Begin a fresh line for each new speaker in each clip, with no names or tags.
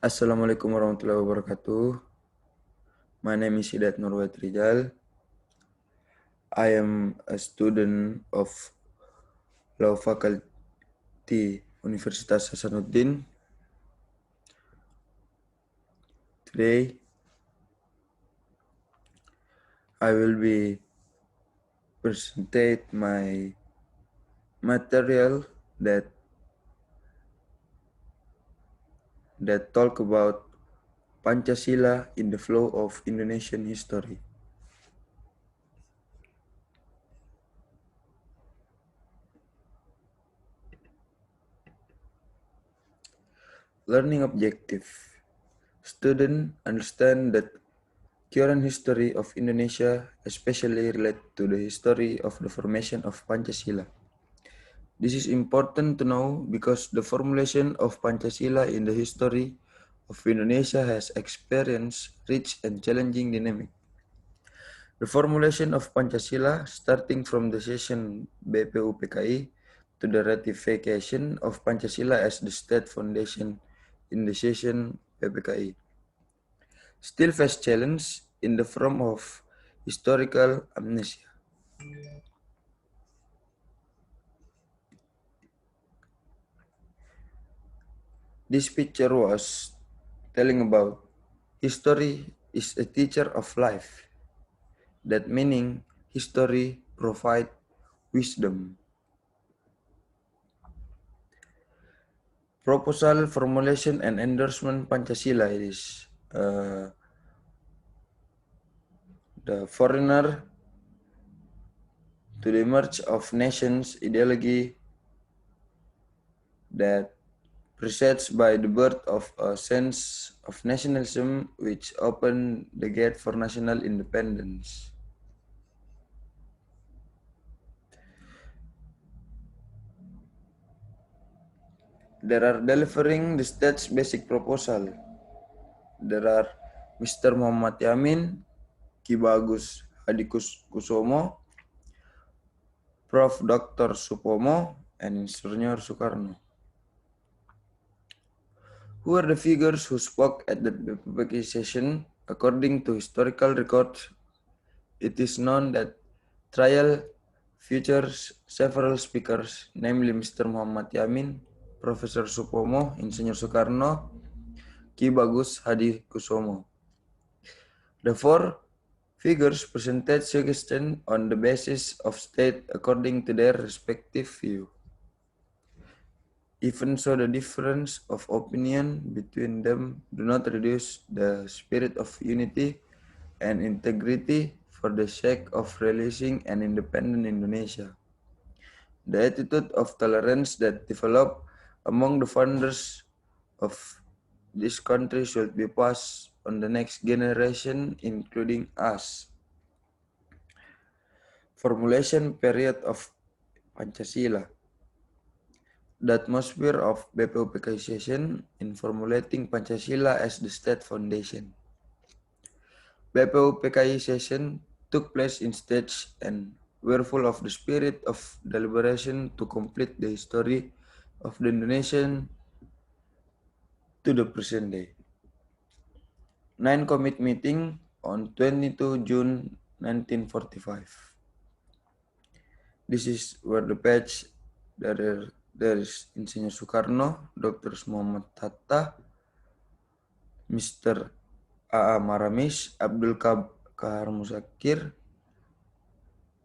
Assalamualaikum warahmatullahi wabarakatuh. My name is Hidat Nurwat Rijal. I am a student of Law Faculty Universitas Hasanuddin. Today, I will be presentate my material that talk about Pancasila in the flow of Indonesian history. Learning objective. Students understand that current history of Indonesia, especially related to the history of the formation of Pancasila. This is important to know because the formulation of Pancasila in the history of Indonesia has experienced rich and challenging dynamic. The formulation of Pancasila, starting from the session BPUPKI to the ratification of Pancasila as the state foundation in the session PPKI, still face challenge in the form of historical amnesia. This picture was telling about history is a teacher of life. That meaning history provide wisdom. Proposal, formulation, and endorsement Pancasila is the foreigner to the merge of nations ideology that precedes by the birth of a sense of nationalism which opened the gate for national independence. There are delivering the state's basic proposal. There are Mr. Muhammad Yamin, Ki Bagus Hadikus Kusumo, Prof. Dr. Supomo, and Insinyur Soekarno. Who are the figures who spoke at the BPPK session? According to historical records, it is known that trial features several speakers, namely Mr. Muhammad Yamin, Professor Supomo, Insinyur Soekarno, Ki Bagus Hadi Kusumo. The four figures presented suggestions on the basis of state according to their respective view. Even so, the difference of opinion between them do not reduce the spirit of unity and integrity for the sake of releasing an independent Indonesia. The attitude of tolerance that developed among the founders of this country should be passed on the next generation, including us. Formulation period of Pancasila. The atmosphere of BPUPK session in formulating Pancasila as the state foundation. BPUPK session took place in stage and were full of the spirit of deliberation to complete the history of the Indonesian to the present day. 9 commit meeting on 22 June 1945. This is where the page there is Insinyur Soekarno, Dr. Muhammad Hatta, Mr. A.A. Maramis, Abdul Kahar Musakir,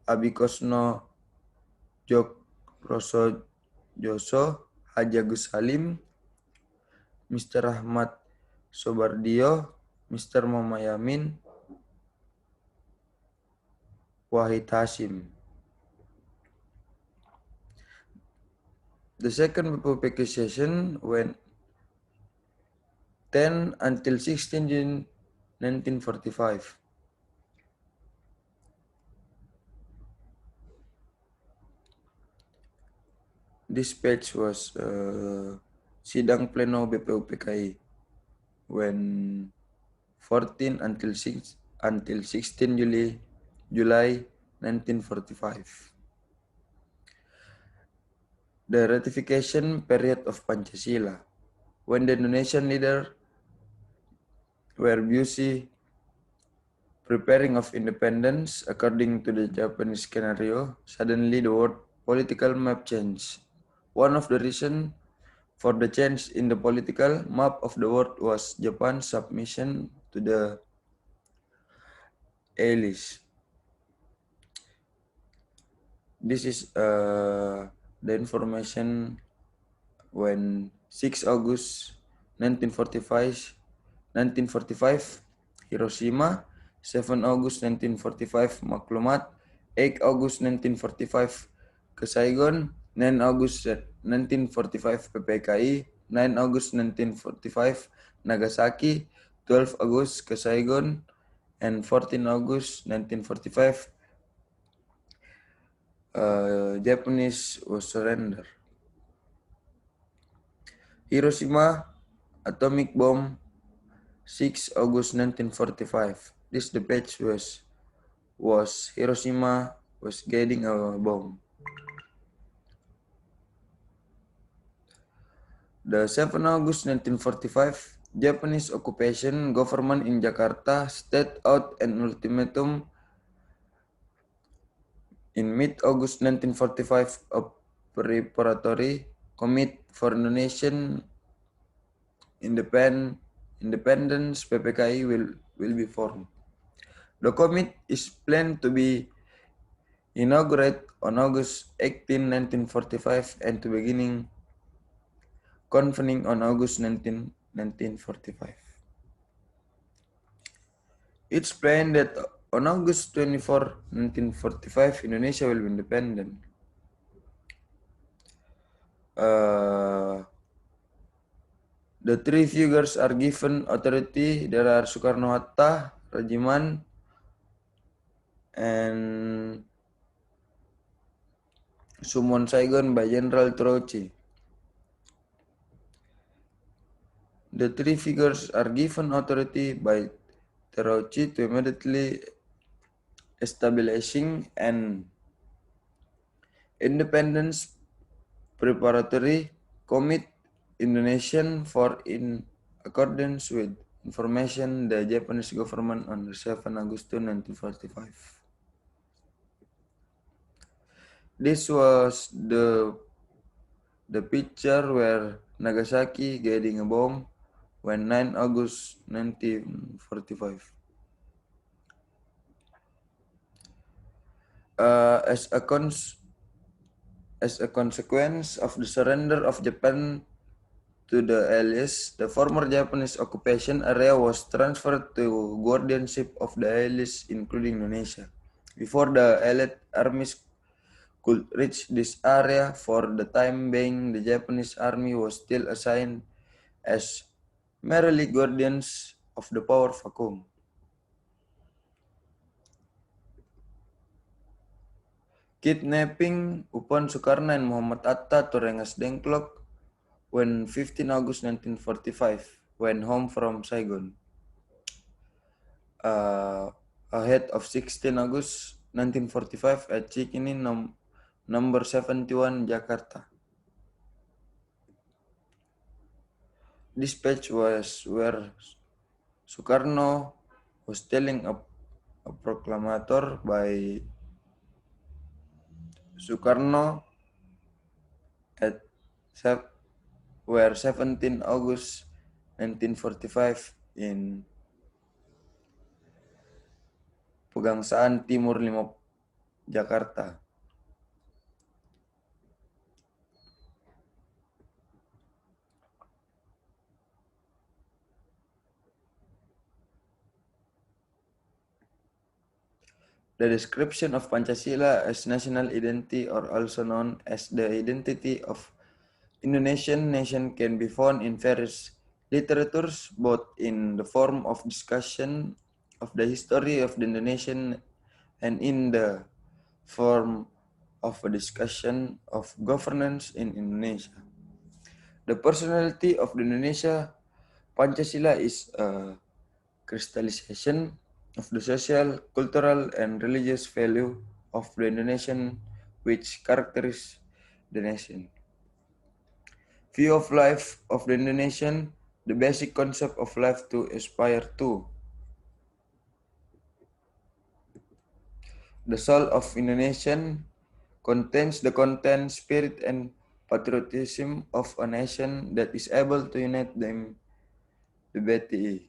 Abikosno Jokroso Joso, Haji Agus Salim, Mr. Ahmad Sobardio, Mr. Muhammad Yamin, Wahid Hashim. The second BPUPK session went 10 until 16 June 1945. This page was sidang pleno BPUPKI when 14 until 16 July 1945. The ratification period of Pancasila, when the Indonesian leader were busy preparing of independence according to the Japanese scenario. Suddenly the world political map changed. One of the reasons for the change in the political map of the world was Japan's submission to the Allies. This is the information when 6 August 1945, 1945 Hiroshima, 7 August 1945 Maklumat, 8 August 1945 ke Saigon, 9 August 1945 PPKI, 9 August 1945 Nagasaki, 12 August ke Saigon, and 14 August 1945 Japanese was surrender. Hiroshima atomic bomb 6 August 1945. This the page was Hiroshima was getting a bomb. The 7 August 1945 Japanese occupation government in Jakarta set out an ultimatum in mid-August 1945 a preparatory committee for Indonesian independence PPKI will be formed. The committee is planned to be inaugurated on August 18, 1945 and to beginning convening on August 19, 1945. It's planned that on August 24, 1945, Indonesia will be independent. The three figures are given authority. There are Soekarno-Hatta, Rajiman, and Sumon Saigon by General Troche. The three figures are given authority by Troche to immediately establishing an independence preparatory committee Indonesian for in accordance with information the Japanese government on the 7 August 1945. This was the picture where Nagasaki getting a bomb when 9 August 1945. As a consequence of the surrender of Japan to the Allies, the former Japanese occupation area was transferred to guardianship of the Allies, including Indonesia. Before the Allied armies could reach this area, for the time being, the Japanese army was still assigned as merely guardians of the power vacuum. Kidnapping upon Sukarno and Muhammad Atta to Rengas Dengklok when 15 August 1945 went home from Saigon. Ahead of 16 August 1945 at Cikini number 71 Jakarta. This page was where Sukarno was telling a proclamator by Sukarno at where 17 August 1945 in Pegangsaan Timur 5 Jakarta. The description of Pancasila as national identity, or also known as the identity of Indonesian nation, can be found in various literatures, both in the form of discussion of the history of the Indonesian and in the form of a discussion of governance in Indonesia. The personality of the Indonesia Pancasila is a crystallization of the social, cultural, and religious value of the Indonesian which characterize the nation. View of life of the Indonesian. the basic concept of life to aspire to. The soul of Indonesian contains the content, spirit, and patriotism of a nation that is able to unite them, the BTI.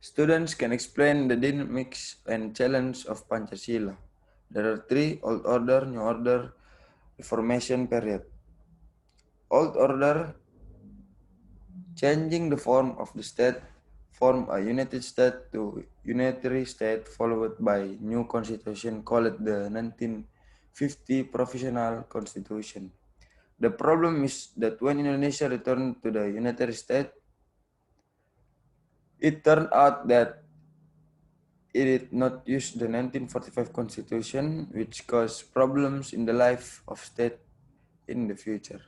Students can explain the dynamics and challenge of Pancasila. There are three: Old Order, New Order, Reformation period. Old Order, changing the form of the state, form a united state to unitary state, followed by new constitution called the 1950 Provisional Constitution. The problem is that when Indonesia returned to the unitary state, it turned out that it did not use the 1945 Constitution, which caused problems in the life of state in the future.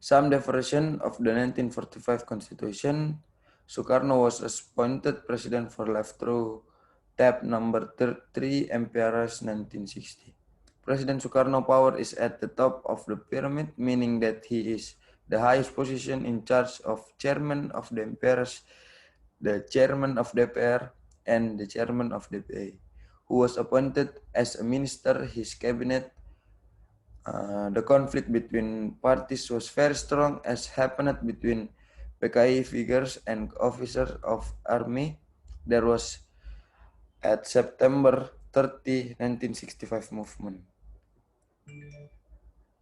Some version of the 1945 Constitution, Sukarno was appointed president for life through tab number 3 MPRS 1960. President Sukarno power is at the top of the pyramid, meaning that he is the highest position in charge of chairman of the MPRS, the chairman of DPR, and the chairman of DPA, who was appointed as a minister. His cabinet. The conflict between parties was very strong, as happened between PKI figures and officers of army. There was at September 30, 1965 movement.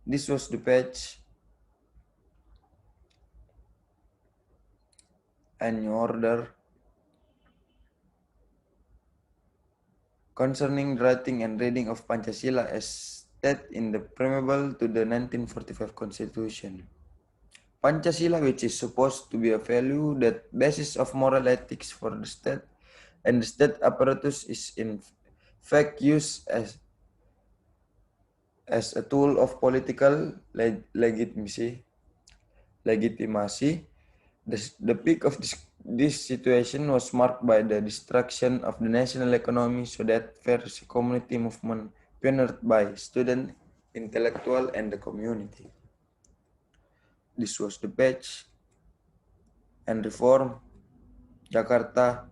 This was the page and New Order concerning writing and reading of Pancasila as stated in the preamble to the 1945 Constitution. Pancasila, which is supposed to be a value that basis of moral ethics for the state and the state apparatus, is in fact used as a tool of political legitimacy. The peak of this situation was marked by the destruction of the national economy, so that various community movement pioneered by student, intellectual, and the community. This was the page and reform, Jakarta,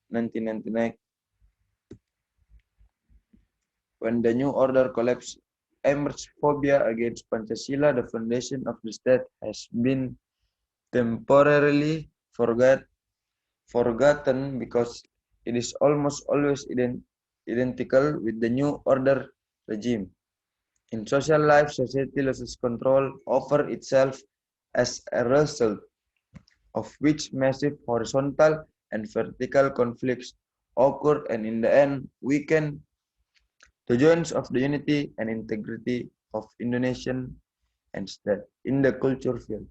1999. When the new order collapsed, emerged phobia against Pancasila, the foundation of the state, has been temporarily forgotten because it is almost always identical with the new order regime. In social life, society loses control over itself as a result of which massive horizontal and vertical conflicts occur and in the end weaken the joints of the unity and integrity of Indonesian and state in the culture field.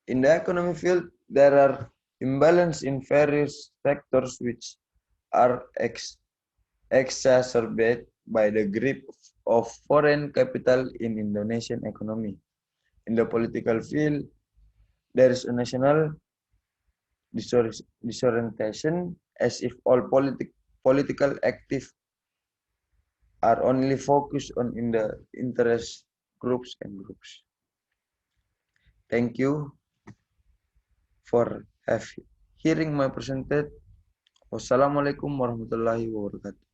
In the economic field, there are imbalances in various sectors which are exacerbated by the grip of foreign capital in Indonesian economy. In the political field, there is a national disorientation, as if all political active are only focused on in the interest groups and groups. Thank you for hearing my presentation. Wassalamualaikum warahmatullahi wabarakatuh.